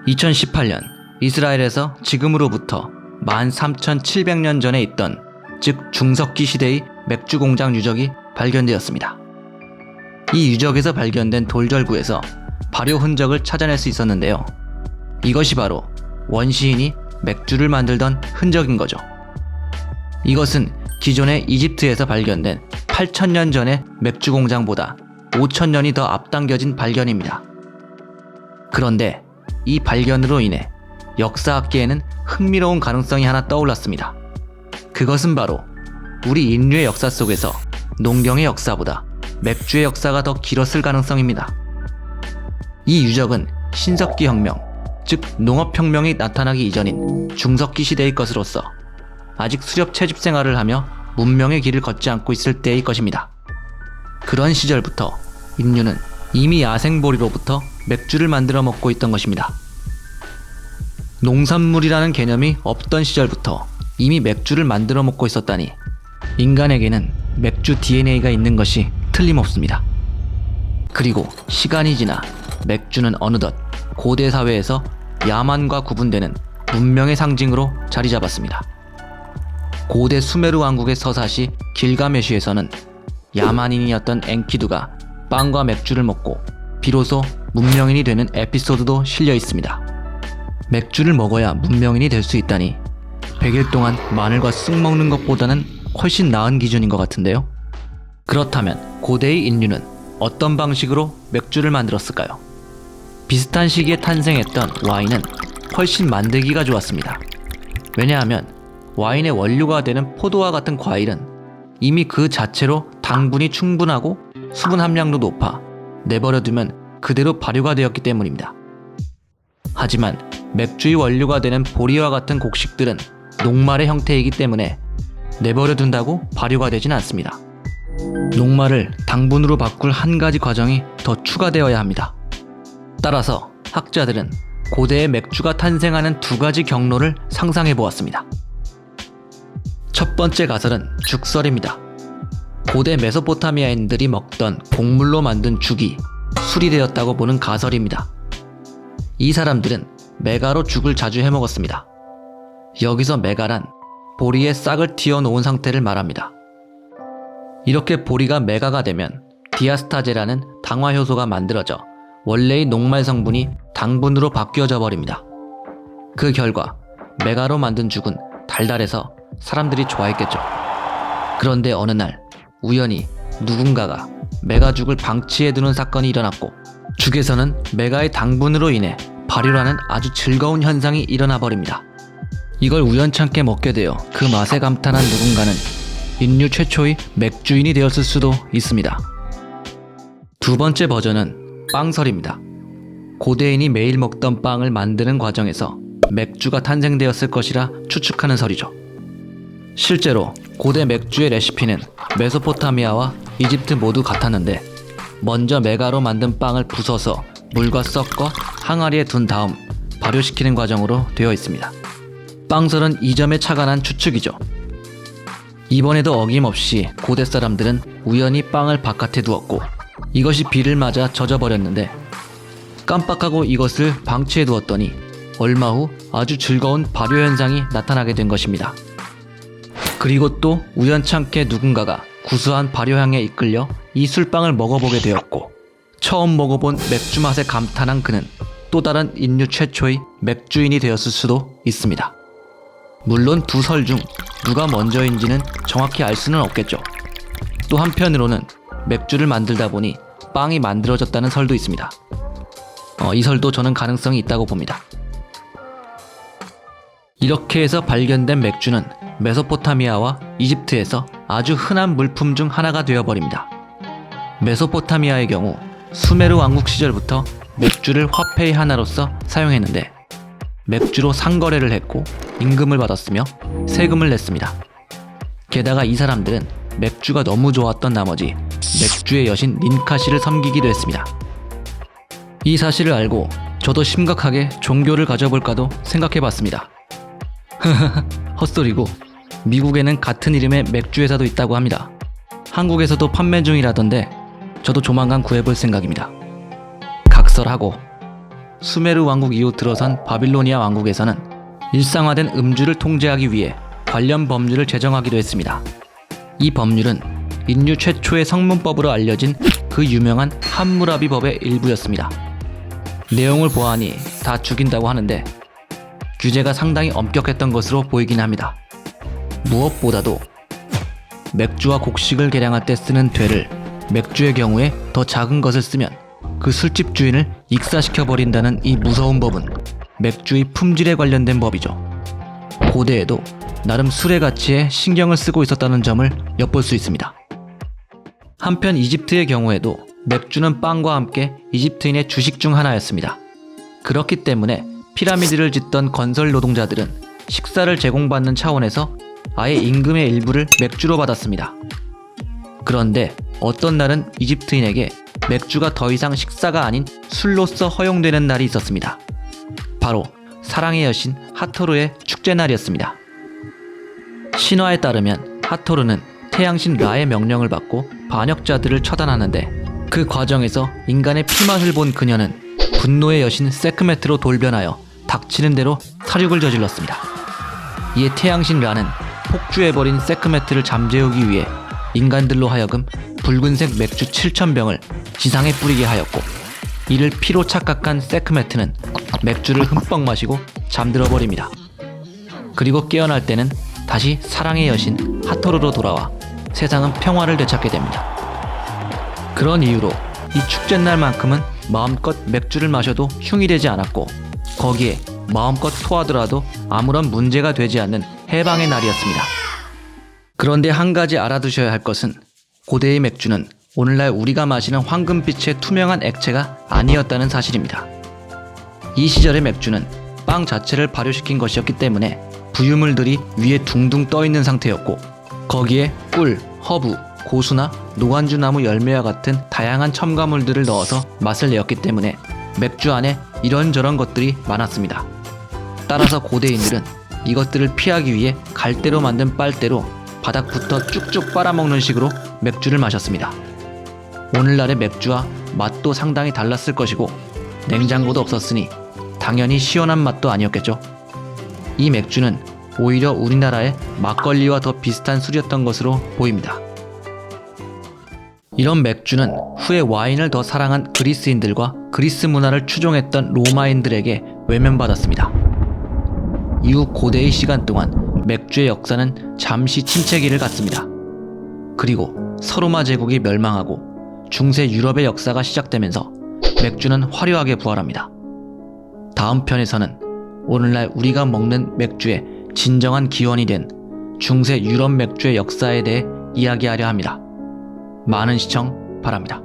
2018년 이스라엘에서 지금으로부터 13,700년 전에 있던 즉 중석기 시대의 맥주 공장 유적이 발견되었습니다. 이 유적에서 발견된 돌절구에서 발효 흔적을 찾아낼 수 있었는데요. 이것이 바로 원시인이 맥주를 만들던 흔적인 거죠. 이것은 기존의 이집트에서 발견된 8,000년 전의 맥주 공장보다 5,000년이 더 앞당겨진 발견입니다. 그런데 이 발견으로 인해 역사학계에는 흥미로운 가능성이 하나 떠올랐습니다. 그것은 바로 우리 인류의 역사 속에서 농경의 역사보다 맥주의 역사가 더 길었을 가능성입니다. 이 유적은 신석기 혁명, 즉 농업혁명이 나타나기 이전인 중석기 시대의 것으로서 아직 수렵 채집 생활을 하며 문명의 길을 걷지 않고 있을 때의 것입니다. 그런 시절부터 인류는 이미 야생보리로부터 맥주를 만들어 먹고 있던 것입니다. 농산물이라는 개념이 없던 시절부터 이미 맥주를 만들어 먹고 있었다니 인간에게는 맥주 DNA가 있는 것이 틀림없습니다. 그리고 시간이 지나 맥주는 어느덧 고대 사회에서 야만과 구분되는 문명의 상징으로 자리 잡았습니다. 고대 수메르 왕국의 서사시 길가메시에서는 야만인이었던 엔키두가 빵과 맥주를 먹고 비로소 문명인이 되는 에피소드도 실려 있습니다. 맥주를 먹어야 문명인이 될 수 있다니 100일 동안 마늘과 쑥 먹는 것보다는 훨씬 나은 기준인 것 같은데요. 그렇다면 고대의 인류는 어떤 방식으로 맥주를 만들었을까요? 비슷한 시기에 탄생했던 와인은 훨씬 만들기가 좋았습니다. 왜냐하면 와인의 원료가 되는 포도와 같은 과일은 이미 그 자체로 당분이 충분하고 수분 함량도 높아 내버려두면 그대로 발효가 되었기 때문입니다. 하지만 맥주의 원료가 되는 보리와 같은 곡식들은 녹말의 형태이기 때문에 내버려둔다고 발효가 되진 않습니다. 녹말을 당분으로 바꿀 한 가지 과정이 더 추가되어야 합니다. 따라서 학자들은 고대의 맥주가 탄생하는 두 가지 경로를 상상해 보았습니다. 첫 번째 가설은 죽설입니다. 고대 메소포타미아인들이 먹던 곡물로 만든 죽이 술이 되었다고 보는 가설입니다. 이 사람들은 메가로 죽을 자주 해먹었습니다. 여기서 메가란 보리의 싹을 튀어놓은 상태를 말합니다. 이렇게 보리가 메가가 되면 디아스타제라는 당화효소가 만들어져 원래의 녹말 성분이 당분으로 바뀌어져 버립니다. 그 결과 메가로 만든 죽은 달달해서 사람들이 좋아했겠죠. 그런데 어느 날 우연히 누군가가 메가죽을 방치해두는 사건이 일어났고 죽에서는 메가의 당분으로 인해 발효라는 아주 즐거운 현상이 일어나 버립니다. 이걸 우연찮게 먹게 되어 그 맛에 감탄한 누군가는 인류 최초의 맥주인이 되었을 수도 있습니다. 두 번째 버전은 빵설입니다. 고대인이 매일 먹던 빵을 만드는 과정에서 맥주가 탄생되었을 것이라 추측하는 설이죠. 실제로 고대 맥주의 레시피는 메소포타미아와 이집트 모두 같았는데 먼저 메가로 만든 빵을 부숴서 물과 섞어 항아리에 둔 다음 발효시키는 과정으로 되어 있습니다. 빵설은 이 점에 착안한 추측이죠. 이번에도 어김없이 고대 사람들은 우연히 빵을 바깥에 두었고 이것이 비를 맞아 젖어버렸는데 깜빡하고 이것을 방치해 두었더니 얼마 후 아주 즐거운 발효 현상이 나타나게 된 것입니다. 그리고 또 우연찮게 누군가가 구수한 발효향에 이끌려 이 술빵을 먹어보게 되었고 처음 먹어본 맥주 맛에 감탄한 그는 또 다른 인류 최초의 맥주인이 되었을 수도 있습니다. 물론 두 설 중 누가 먼저인지는 정확히 알 수는 없겠죠. 또 한편으로는 맥주를 만들다 보니 빵이 만들어졌다는 설도 있습니다. 이 설도 저는 가능성이 있다고 봅니다. 이렇게 해서 발견된 맥주는 메소포타미아와 이집트에서 아주 흔한 물품 중 하나가 되어버립니다. 메소포타미아의 경우 수메르 왕국 시절부터 맥주를 화폐의 하나로서 사용했는데 맥주로 상거래를 했고 임금을 받았으며 세금을 냈습니다. 게다가 이 사람들은 맥주가 너무 좋았던 나머지 맥주의 여신 닌카시를 섬기기도 했습니다. 이 사실을 알고 저도 심각하게 종교를 가져볼까도 생각해봤습니다. 헛소리고 미국에는 같은 이름의 맥주 회사도 있다고 합니다. 한국에서도 판매 중이라던데 저도 조만간 구해볼 생각입니다. 각설하고 수메르 왕국 이후 들어선 바빌로니아 왕국에서는 일상화된 음주를 통제하기 위해 관련 법률을 제정하기도 했습니다. 이 법률은 인류 최초의 성문법으로 알려진 그 유명한 함무라비 법의 일부였습니다. 내용을 보아하니 다 죽인다고 하는데 규제가 상당히 엄격했던 것으로 보이긴 합니다. 무엇보다도 맥주와 곡식을 계량할 때 쓰는 되를 맥주의 경우에 더 작은 것을 쓰면 그 술집 주인을 익사시켜버린다는 이 무서운 법은 맥주의 품질에 관련된 법이죠. 고대에도 나름 술의 가치에 신경을 쓰고 있었다는 점을 엿볼 수 있습니다. 한편 이집트의 경우에도 맥주는 빵과 함께 이집트인의 주식 중 하나였습니다. 그렇기 때문에 피라미드를 짓던 건설 노동자들은 식사를 제공받는 차원에서 아예 임금의 일부를 맥주로 받았습니다. 그런데 어떤 날은 이집트인에게 맥주가 더 이상 식사가 아닌 술로서 허용되는 날이 있었습니다. 바로 사랑의 여신 하토르의 축제날이었습니다. 신화에 따르면 하토르는 태양신 라의 명령을 받고 반역자들을 처단하는데 그 과정에서 인간의 피맛을 본 그녀는 분노의 여신 세크메트로 돌변하여 닥치는 대로 살육을 저질렀습니다. 이에 태양신 라는 폭주해버린 세크메트를 잠재우기 위해 인간들로 하여금 붉은색 맥주 7,000병을 지상에 뿌리게 하였고, 이를 피로 착각한 세크메트는 맥주를 흠뻑 마시고 잠들어 버립니다. 그리고 깨어날 때는 다시 사랑의 여신 하토르로 돌아와 세상은 평화를 되찾게 됩니다. 그런 이유로 이 축제날만큼은 마음껏 맥주를 마셔도 흉이 되지 않았고, 거기에 마음껏 토하더라도 아무런 문제가 되지 않는 해방의 날이었습니다. 그런데 한 가지 알아두셔야 할 것은 고대의 맥주는 오늘날 우리가 마시는 황금빛의 투명한 액체가 아니었다는 사실입니다. 이 시절의 맥주는 빵 자체를 발효시킨 것이었기 때문에 부유물들이 위에 둥둥 떠있는 상태였고, 거기에 꿀, 허브, 고수나 노간주나무 열매와 같은 다양한 첨가물들을 넣어서 맛을 내었기 때문에 맥주 안에 이런저런 것들이 많았습니다. 따라서 고대인들은 이것들을 피하기 위해 갈대로 만든 빨대로 바닥부터 쭉쭉 빨아먹는 식으로 맥주를 마셨습니다. 오늘날의 맥주와 맛도 상당히 달랐을 것이고 냉장고도 없었으니 당연히 시원한 맛도 아니었겠죠. 이 맥주는 오히려 우리나라의 막걸리와 더 비슷한 술이었던 것으로 보입니다. 이런 맥주는 후에 와인을 더 사랑한 그리스인들과 그리스 문화를 추종했던 로마인들에게 외면받았습니다. 이후 고대의 시간 동안 맥주의 역사는 잠시 침체기를 갖습니다. 그리고 서로마 제국이 멸망하고 중세 유럽의 역사가 시작되면서 맥주는 화려하게 부활합니다. 다음 편에서는 오늘날 우리가 먹는 맥주의 진정한 기원이 된 중세 유럽 맥주의 역사에 대해 이야기하려 합니다. 많은 시청 바랍니다.